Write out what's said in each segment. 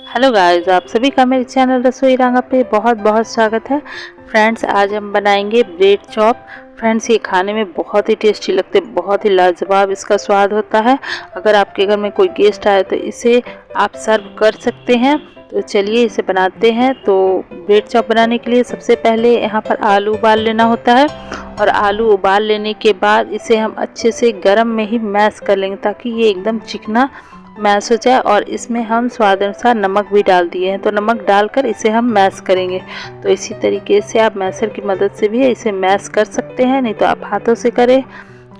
Hello guys, आप सभी का मेरे चैनल रसोई रंगा पे बहुत बहुत स्वागत है। फ्रेंड्स, आज हम बनाएंगे ब्रेड चॉप। फ्रेंड्स, ये खाने में बहुत ही टेस्टी लगते हैं, बहुत ही लाजवाब इसका स्वाद होता है। अगर आपके घर में कोई गेस्ट आए तो इसे आप सर्व कर सकते हैं। तो चलिए इसे बनाते हैं। तो ब्रेड चॉप बनाने के लिए सबसे पहले यहाँ पर आलू उबाल लेना होता है, और आलू उबाल लेने के बाद इसे हम अच्छे से गर्म में ही मैश कर लेंगे ताकि ये एकदम चिकना मैश हो जाए। और इसमें हम स्वाद अनुसार नमक भी डाल दिए हैं, तो नमक डालकर इसे हम मैश करेंगे। तो इसी तरीके से आप मैशर की मदद से भी इसे मैश कर सकते हैं, नहीं तो आप हाथों से करें।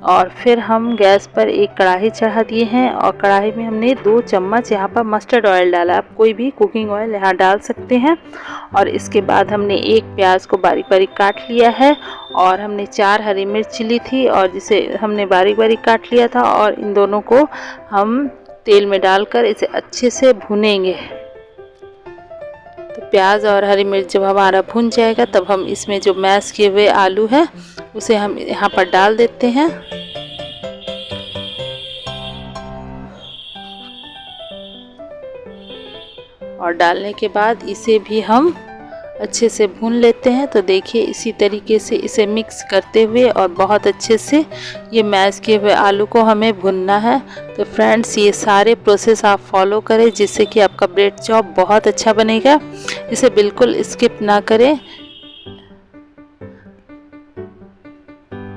और फिर हम गैस पर एक कढ़ाई चढ़ा दिए हैं, और कढ़ाई में हमने 2 चम्मच यहाँ पर मस्टर्ड ऑयल डाला। आप कोई भी कुकिंग ऑयल यहाँ डाल सकते हैं। और इसके बाद हमने एक प्याज को बारीक बारीक काट लिया है, और हमने 4 हरी मिर्च ली थी और जिसे हमने बारीक बारीक काट लिया था, और इन दोनों को हम तेल में डालकर इसे अच्छे से भुनेंगे। तो प्याज और हरी मिर्च जब हमारा भुन जाएगा तब हम इसमें जो मैश किए हुए आलू है उसे हम यहाँ पर डाल देते हैं। और डालने के बाद इसे भी हम अच्छे से भून लेते हैं। तो देखिए इसी तरीके से इसे मिक्स करते हुए और बहुत अच्छे से ये मैश किए हुए आलू को हमें भुनना है। तो फ्रेंड्स, ये सारे प्रोसेस आप फॉलो करें जिससे कि आपका ब्रेड चॉप बहुत अच्छा बनेगा। इसे बिल्कुल स्किप ना करें।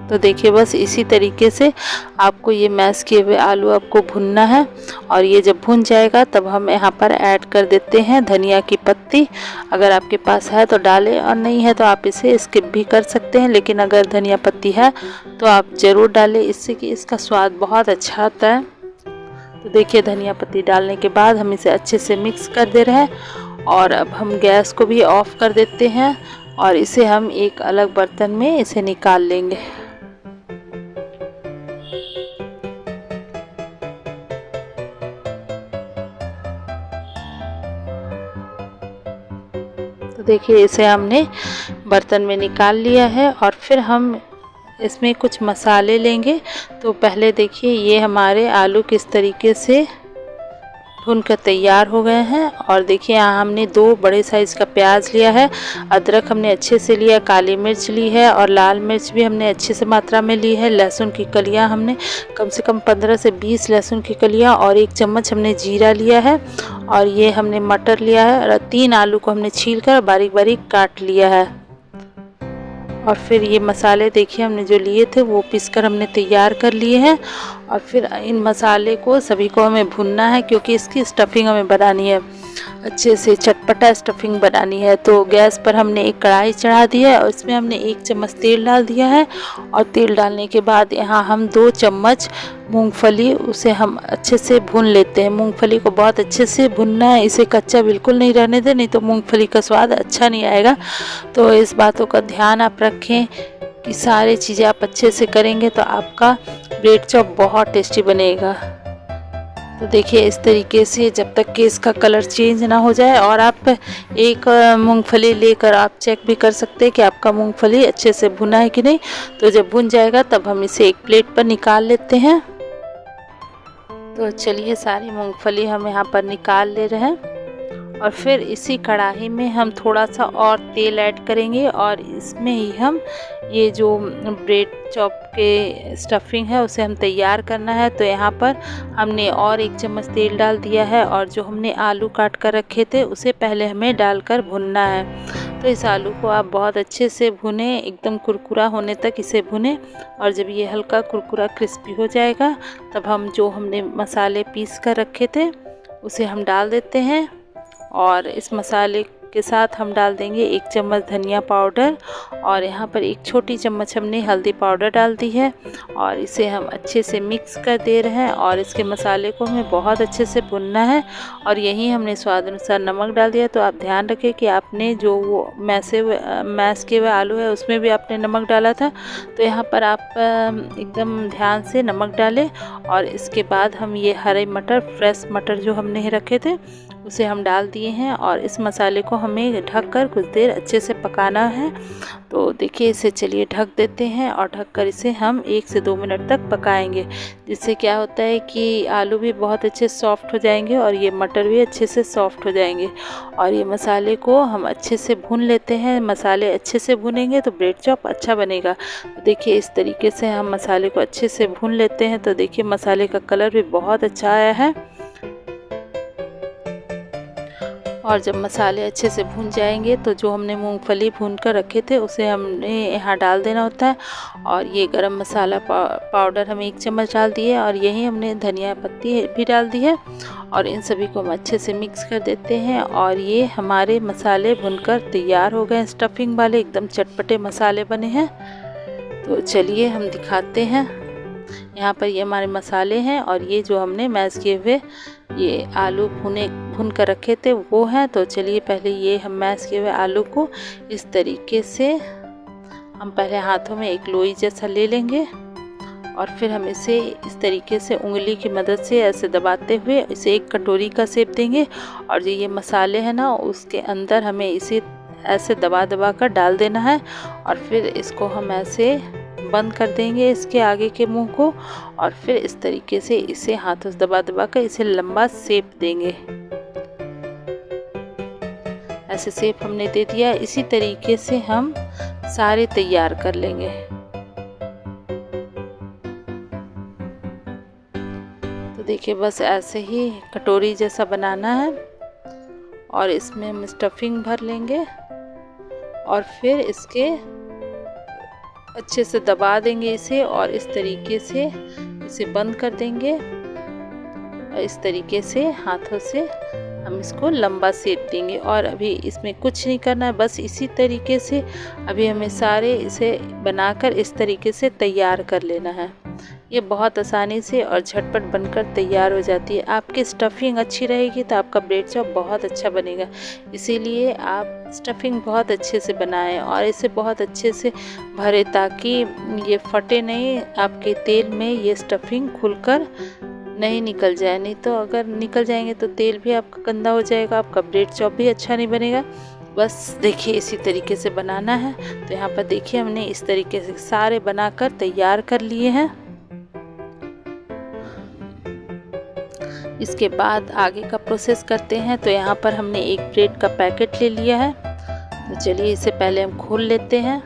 तो देखिए बस इसी तरीके से आपको ये मैश किए हुए आलू आपको भुनना है। और ये जब भुन जाएगा तब हम यहाँ पर ऐड कर देते हैं धनिया की पत्ती। अगर आपके पास है तो डालें, और नहीं है तो आप इसे स्किप भी कर सकते हैं, लेकिन अगर धनिया पत्ती है तो आप ज़रूर डालें, इससे कि इसका स्वाद बहुत अच्छा आता है। तो देखिए धनिया पत्ती डालने के बाद हम इसे अच्छे से मिक्स कर दे रहे हैं। और अब हम गैस को भी ऑफ कर देते हैं, और इसे हम एक अलग बर्तन में इसे निकाल लेंगे। तो देखिए इसे हमने बर्तन में निकाल लिया है, और फिर हम इसमें कुछ मसाले लेंगे। तो पहले देखिए ये हमारे आलू किस तरीके से भुनकर तैयार हो गए हैं। और देखिए यहाँ हमने 2 बड़े साइज़ का प्याज लिया है, अदरक हमने अच्छे से लिया, काली मिर्च ली है, और लाल मिर्च भी हमने अच्छे से मात्रा में ली है। लहसुन की कलियाँ हमने कम से कम 15 से 20 लहसुन की कलियाँ, और 1 चम्मच हमने जीरा लिया है। और ये हमने मटर लिया है, और 3 आलू को हमने छीलकर बारीक बारीक काट लिया है। और फिर ये मसाले देखिए हमने जो लिए थे वो पीसकर हमने तैयार कर लिए हैं। और फिर इन मसाले को सभी को हमें भुनना है, क्योंकि इसकी स्टफिंग हमें बनानी है, अच्छे से चटपटा स्टफिंग बनानी है। तो गैस पर हमने एक कढ़ाई चढ़ा दी है, और इसमें हमने 1 चम्मच तेल डाल दिया है। और तेल डालने के बाद यहाँ हम 2 चम्मच मूंगफली, उसे हम अच्छे से भून लेते हैं। मूंगफली को बहुत अच्छे से भुनना है, इसे कच्चा बिल्कुल नहीं रहने दें, नहीं तो मूंगफली का स्वाद अच्छा नहीं आएगा। तो इस बातों का ध्यान आप रखें कि सारी चीज़ें आप अच्छे से करेंगे तो आपका ब्रेड चॉप बहुत टेस्टी बनेगा। तो देखिए इस तरीके से जब तक कि इसका कलर चेंज ना हो जाए, और आप एक मूंगफली लेकर आप चेक भी कर सकते हैं कि आपका मूंगफली अच्छे से भुना है कि नहीं। तो जब भुन जाएगा तब हम इसे एक प्लेट पर निकाल लेते हैं। तो चलिए सारी मूंगफली हम यहाँ पर निकाल ले रहे हैं, और फिर इसी कढ़ाई में हम थोड़ा सा और तेल ऐड करेंगे, और इसमें ही हम ये जो ब्रेड चॉप के स्टफिंग है उसे हम तैयार करना है। तो यहाँ पर हमने और 1 चम्मच तेल डाल दिया है, और जो हमने आलू काट कर रखे थे उसे पहले हमें डालकर भुनना है। तो इस आलू को आप बहुत अच्छे से भुने, एकदम कुरकुरा होने तक इसे भुने। और जब ये हल्का कुरकुरा क्रिस्पी हो जाएगा तब हम जो हमने मसाले पीस कर रखे थे उसे हम डाल देते हैं। और इस मसाले के साथ हम डाल देंगे 1 चम्मच धनिया पाउडर, और यहाँ पर 1 छोटी चम्मच हमने हल्दी पाउडर डाल दी है। और इसे हम अच्छे से मिक्स कर दे रहे हैं, और इसके मसाले को हमें बहुत अच्छे से भुनना है। और यही हमने स्वाद अनुसार नमक डाल दिया। तो आप ध्यान रखें कि आपने जो वो मैश किए हुए आलू है उसमें भी आपने नमक डाला था, तो यहाँ पर आप एकदम ध्यान से नमक डालें। और इसके बाद हम ये हरे मटर, फ्रेश मटर जो हमने रखे थे उसे हम डाल दिए हैं और इस मसाले को हमें ढककर कुछ देर अच्छे से पकाना है। तो देखिए इसे चलिए ढक देते हैं और ढककर इसे हम 1 से 2 मिनट तक पकाएंगे, जिससे क्या होता है कि आलू भी बहुत अच्छे सॉफ्ट हो जाएंगे और ये मटर भी अच्छे से सॉफ्ट हो जाएंगे। और ये मसाले को हम अच्छे से भून लेते हैं। मसाले अच्छे से भुनेंगे तो ब्रेड चॉप अच्छा बनेगा। तो देखिए इस तरीके से हम मसाले को अच्छे से भून लेते हैं। तो देखिए मसाले का कलर भी बहुत अच्छा आया है। और जब मसाले अच्छे से भून जाएंगे तो जो हमने मूंगफली भून कर रखे थे उसे हमने यहाँ डाल देना होता है। और ये गरम मसाला पाउडर हम 1 चम्मच डाल दिए और यही हमने धनिया पत्ती भी डाल दी है। और इन सभी को हम अच्छे से मिक्स कर देते हैं। और ये हमारे मसाले भुनकर तैयार हो गए। स्टफिंग वाले एकदम चटपटे मसाले बने हैं। तो चलिए हम दिखाते हैं। यहाँ पर ये हमारे मसाले हैं और ये जो हमने मैश किए हुए ये आलू भुन कर रखे थे वो हैं। तो चलिए पहले ये हम मैश किए हुए आलू को इस तरीके से हम पहले हाथों में एक लोई जैसा ले लेंगे और फिर हम इसे इस तरीके से उंगली की मदद से ऐसे दबाते हुए इसे एक कटोरी का शेप देंगे। और जो ये मसाले हैं ना उसके अंदर हमें इसे ऐसे दबा दबा कर डाल देना है। और फिर इसको हम ऐसे बंद कर देंगे इसके आगे के मुंह को। और फिर इस तरीके से इसे हाथों से दबा दबा कर इसे लंबा शेप देंगे। ऐसे शेप हमने दे दिया। इसी तरीके से हम सारे तैयार कर लेंगे। तो देखिए बस ऐसे ही कटोरी जैसा बनाना है और इसमें हम स्टफिंग भर लेंगे और फिर इसके अच्छे से दबा देंगे इसे और इस तरीके से इसे बंद कर देंगे। और इस तरीके से हाथों से हम इसको लंबा सेक देंगे। और अभी इसमें कुछ नहीं करना है, बस इसी तरीके से अभी हमें सारे इसे बनाकर इस तरीके से तैयार कर लेना है। ये बहुत आसानी से और झटपट बनकर तैयार हो जाती है। आपकी स्टफिंग अच्छी रहेगी तो आपका ब्रेड चॉप बहुत अच्छा बनेगा। इसीलिए आप स्टफिंग बहुत अच्छे से बनाएं और इसे बहुत अच्छे से भरें ताकि ये फटे नहीं, आपके तेल में ये स्टफिंग खुलकर नहीं निकल जाए। नहीं तो अगर निकल जाएंगे तो तेल भी आपका गंदा हो जाएगा, आपका ब्रेड चॉप भी अच्छा नहीं बनेगा। बस देखिए इसी तरीके से बनाना है। तो यहाँ पर देखिए हमने इस तरीके से सारे बनाकर तैयार कर लिए हैं। इसके बाद आगे का प्रोसेस करते हैं। तो यहाँ पर हमने एक ब्रेड का पैकेट ले लिया है। तो चलिए इसे पहले हम खोल लेते हैं।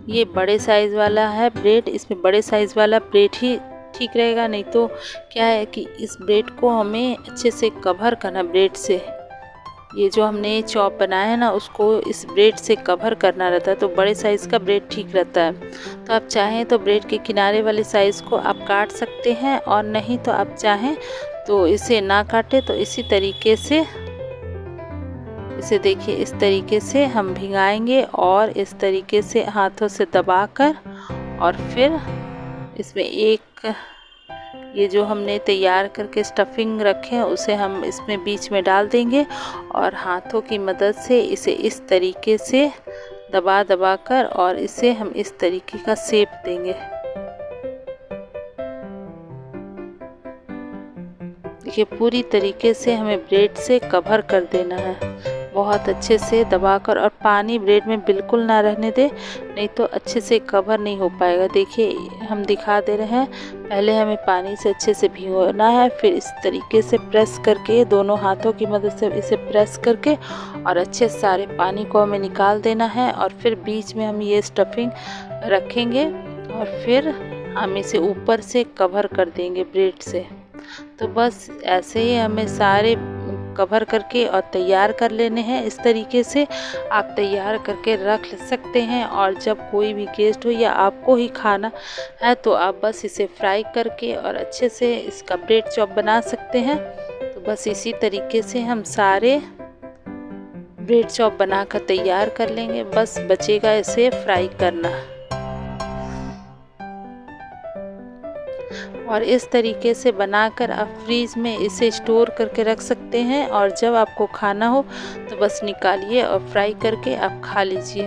ये बड़े साइज़ वाला है ब्रेड, इसमें बड़े साइज़ वाला ब्रेड ही ठीक रहेगा। नहीं तो क्या है कि इस ब्रेड को हमें अच्छे से कवर करना, ब्रेड से ये जो हमने चॉप बनाया है ना उसको इस ब्रेड से कवर करना रहता है। तो बड़े साइज़ का ब्रेड ठीक रहता है। तो आप चाहें तो ब्रेड के किनारे वाले साइज़ को आप काट सकते हैं और नहीं तो आप चाहें तो इसे ना काटें। तो इसी तरीके से इसे देखिए इस तरीके से हम भिगाएंगे और इस तरीके से हाथों से दबाकर और फिर इसमें एक ये जो हमने तैयार करके स्टफिंग रखे हैं उसे हम इसमें बीच में डाल देंगे और हाथों की मदद से इसे इस तरीके से दबा दबा कर और इसे हम इस तरीके का शेप देंगे। देखिए पूरी तरीके से हमें ब्रेड से कवर कर देना है, बहुत अच्छे से दबाकर। और पानी ब्रेड में बिल्कुल ना रहने दे, नहीं तो अच्छे से कवर नहीं हो पाएगा। देखिए हम दिखा दे रहे हैं, पहले हमें पानी से अच्छे से भिगोना है, फिर इस तरीके से प्रेस करके दोनों हाथों की मदद से इसे प्रेस करके और अच्छे सारे पानी को हमें निकाल देना है। और फिर बीच में हम ये स्टफिंग रखेंगे और फिर हम इसे ऊपर से कवर कर देंगे ब्रेड से। तो बस ऐसे ही हमें सारे कवर करके और तैयार कर लेने हैं। इस तरीके से आप तैयार करके रख सकते हैं और जब कोई भी गेस्ट हो या आपको ही खाना है तो आप बस इसे फ्राई करके और अच्छे से इसका ब्रेड चॉप बना सकते हैं। तो बस इसी तरीके से हम सारे ब्रेड चॉप बनाकर तैयार कर लेंगे, बस बचेगा इसे फ्राई करना। और इस तरीके से बनाकर आप फ्रीज में इसे स्टोर करके रख सकते हैं और जब आपको खाना हो तो बस निकालिए और फ्राई करके आप खा लीजिए।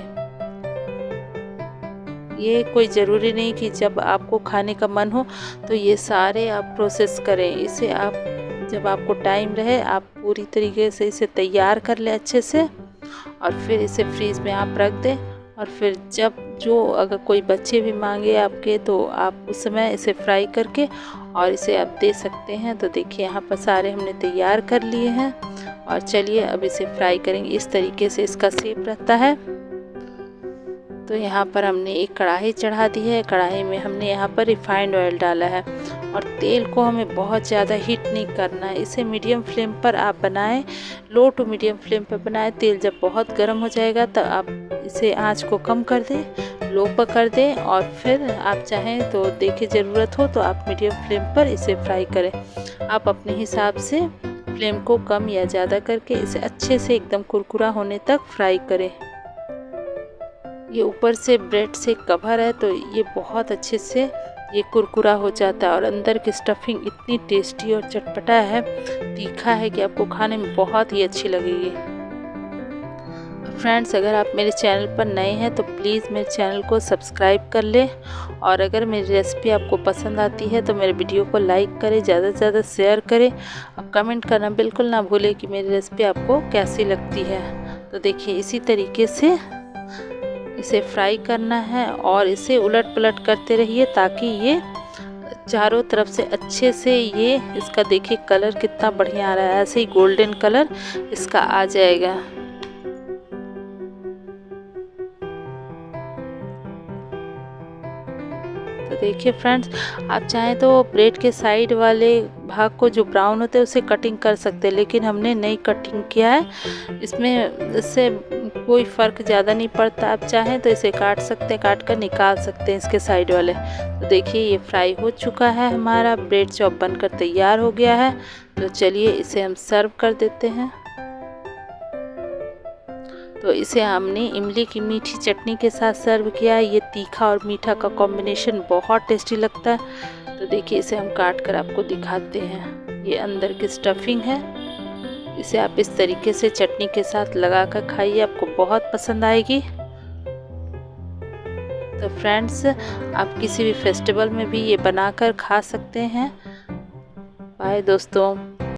ये कोई ज़रूरी नहीं कि जब आपको खाने का मन हो तो ये सारे आप प्रोसेस करें। इसे आप जब आपको टाइम रहे आप पूरी तरीके से इसे तैयार कर लें अच्छे से, और फिर इसे फ्रीज में आप रख दें। और फिर जब अगर कोई बच्चे भी मांगे आपके तो आप उस समय इसे फ्राई करके और इसे आप दे सकते हैं। तो देखिए यहाँ पर सारे हमने तैयार कर लिए हैं, और चलिए अब इसे फ्राई करेंगे। इस तरीके से इसका शेप रहता है। तो यहाँ पर हमने एक कढ़ाई चढ़ा दी है। कढ़ाई में हमने यहाँ पर रिफाइंड ऑयल डाला है, और तेल को हमें बहुत ज़्यादा हीट नहीं करना है। इसे मीडियम फ्लेम पर आप बनाएं, लो टू मीडियम फ्लेम पर बनाएं। तेल जब बहुत गर्म हो जाएगा तो आप इसे आंच को कम कर दें, लो पर कर दें, और फिर आप चाहें तो देखिए ज़रूरत हो तो आप मीडियम फ्लेम पर इसे फ्राई करें। आप अपने हिसाब से फ्लेम को कम या ज़्यादा करके इसे अच्छे से एकदम कुरकुरा होने तक फ्राई करें। ये ऊपर से ब्रेड से कवर है तो ये बहुत अच्छे से ये कुरकुरा हो जाता है, और अंदर की स्टफिंग इतनी टेस्टी और चटपटा है, तीखा है कि आपको खाने में बहुत ही अच्छी लगेगी। फ्रेंड्स, अगर आप मेरे चैनल पर नए हैं तो प्लीज़ मेरे चैनल को सब्सक्राइब कर लें, और अगर मेरी रेसिपी आपको पसंद आती है तो मेरे वीडियो को लाइक करें, ज़्यादा से ज़्यादा शेयर करें, और कमेंट करना बिल्कुल ना भूलें कि मेरी रेसिपी आपको कैसी लगती है। तो देखिए इसी तरीके से इसे फ्राई करना है, और इसे उलट पलट करते रहिए ताकि ये चारों तरफ से अच्छे से ये इसका देखिए कलर कितना बढ़िया आ रहा है। ऐसे ही गोल्डन कलर इसका आ जाएगा। तो देखिए फ्रेंड्स, आप चाहें तो ब्रेड के साइड वाले भाग को जो ब्राउन होते हैं उसे कटिंग कर सकते हैं, लेकिन हमने नहीं कटिंग किया है। इससे कोई फ़र्क ज़्यादा नहीं पड़ता। आप चाहें तो इसे काट सकते हैं, काट कर निकाल सकते हैं इसके साइड वाले। तो देखिए ये फ्राई हो चुका है, हमारा ब्रेड चॉप बनकर तैयार हो गया है। तो चलिए इसे हम सर्व कर देते हैं। तो इसे हमने इमली की मीठी चटनी के साथ सर्व किया है। ये तीखा और मीठा का कॉम्बिनेशन बहुत टेस्टी लगता है। तो देखिए इसे हम काट कर आपको दिखाते हैं। ये अंदर की स्टफिंग है। इसे आप इस तरीके से चटनी के साथ लगा कर खाइए, आपको बहुत पसंद आएगी। तो फ्रेंड्स, आप किसी भी फेस्टिवल में भी ये बनाकर खा सकते हैं। बाय दोस्तों।